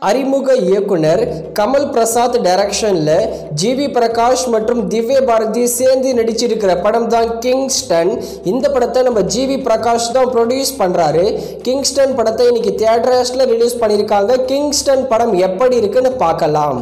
அறிமுக இயக்குனர் கமல் பிரசாத் டைரக்ஷன்ல ஜிவி பிரகாஷ் மற்றும் திவ்ய பாரதி சேர்ந்து நடிச்சிருக்கிற படம் தான் கிங்ஸ்டன். இந்த படத்தை நம்ம ஜிவி பிரகாஷ் தான் ப்ரொடியூஸ் பண்றாரு. கிங்ஸ்டன் படத்தை இன்னைக்கு தியேட்டர்ஸ்ல ரிலீஸ் பண்ணியிருக்காங்க. கிங்ஸ்டன் படம் எப்படி இருக்குன்னு பார்க்கலாம்.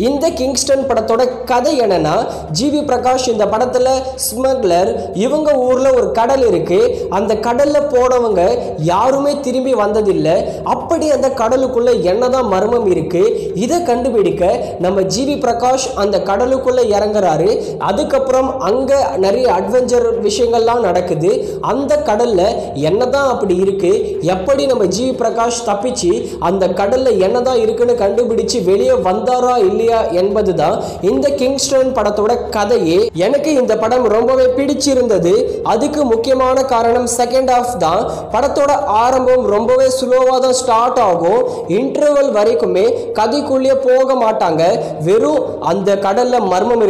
இந்த கிங்ஸ்டன் படத்தோட கதை என்னன்னா, ஜிவி பிரகாஷ் இந்த படத்துல ஸ்மக்லர், இவங்க ஊர்ல ஒரு கடல் இருக்கு, அந்த கடல்ல போனவங்க யாருமே திரும்பி வந்ததில்லை. அப்படி அந்த கடலுக்குள்ள என்னதான் மர்மம் இருக்கு, இதை கண்டுபிடிக்க நம்ம ஜிவி பிரகாஷ் அந்த கடலுக்குள்ள இறங்குறாரு. அதுக்கப்புறம் அங்க நிறைய அட்வென்ச்சர் விஷயங்கள்லாம் நடக்குது. அந்த கடல்ல என்னதான் அப்படி இருக்கு, எப்படி நம்ம ஜிவி பிரகாஷ் தப்பிச்சு அந்த கடல்ல என்னதான் இருக்குன்னு கண்டுபிடிச்சு வெளியே வந்தாரா இல்லையா என்பதுதான் இந்த கிங்ஸ்டன் படத்தோட கதையே. எனக்கு இந்த படம் ரொம்பவே பிடிச்சிருந்தது. அதுக்கு முக்கியமான காரணம் செகண்ட் ஹாஃப் தான். படத்தோட ஆரம்பம் ரொம்பவே ஸ்லோவா தான் ஸ்டார்ட் ஆகும். இன்டர்வல் வரைக்குமே கதைக்குள்ளே போக மாட்டாங்க. வெறும் அந்த கடல்ல மர்மம்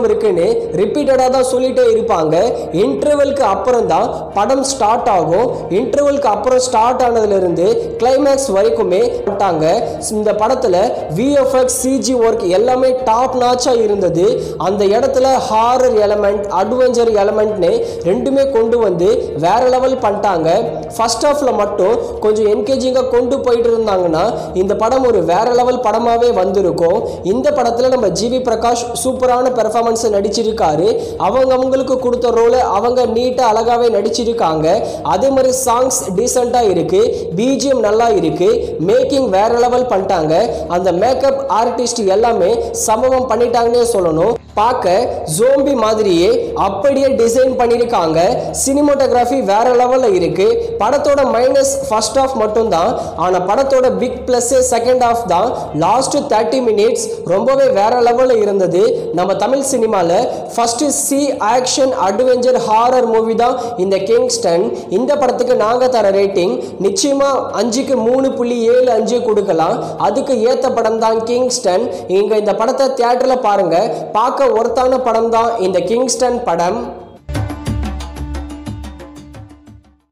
இருக்குன்னு ரிப்பீட்டடா தான் சொல்லிட்டே இருப்பாங்க. இன்டர்வலுக்கு அப்புறம் தான் படம் ஸ்டார்ட் ஆகும். இன்டர்வலுக்கு அப்புறம் ஸ்டார்ட் ஆனதுல இருந்து கிளைமேக்ஸ் வரைக்குமே இந்த படத்துல விஎஃப்எக்ஸ் சிஜி ஒர்க் எல்லாமே டாப் நாச்சா இருந்தது. அந்த இடத்துல ஹாரர் எலமெண்ட், அட்வென்ச்சர் எலமெண்ட்னு ரெண்டுமே கொண்டு வந்து வேற லெவல் பண்ணிட்டாங்க. ஃபர்ஸ்ட் ஹாஃப்ல மட்டும் கொஞ்சம் என்கேஜிங்கா கொண்டு போயிட்டு இருந்தாங்கன்னா இந்த படம் ஒரு வேற லெவல் படமாவே வந்திருக்கும். இந்த படத்துல நம்ம ஜிவி பிரகாஷ் சூப்பரான பெர்ஃபார்மன்ஸ் நடிச்சிருக்காரு. அவங்களுக்கு கொடுத்த ரோலை அவங்க நீட்டா அழகாவே நடிச்சிருக்காங்க. அதே மாதிரி சாங்ஸ் டீசெண்டா இருக்கு, பிஜிஎம் நல்லா இருக்கு, மேக்கிங் வேற லெவல் பண்ணிட்டாங்க. அந்த மேக்கப் ஆர்டிஸ்ட் எல்லாமே சம்பவம் பண்ணிட்டாங்கன்னே சொல்லணும். பார்க்க ஜோம்பி மாதிரியே அப்படியே டிசைன் பண்ணியிருக்காங்க. சினிமாட்டோகிராஃபி வேற லெவல்ல இருக்கு. படத்தோட மைனஸ் ஃபர்ஸ்ட் ஹாஃப் மட்டும் தான். ஆனா படத்தோட பிக் பிளஸ் செகண்ட் ஹாஃப் தான். லாஸ்ட் 30 மினிட்ஸ் ரொம்பவே வேற லெவல்ல இருந்தது. நம்ம தமிழ் சினிமால first C action adventure horror movie தான் இந்த கிங்ஸ்டன். இந்த படத்துக்கு நாங்க தர ரேட்டிங் நிச்சயமா 5க்கு 3.75 கொடுக்கலாம். அதுக்கு ஏத்த படம் தான் கிங்ஸ்டன். இங்க இந்த படத்தை தியேட்டர்ல பாருங்க. பார்க்க ஒருத்தான படம் தான் இந்த கிங்ஸ்டன் படம்.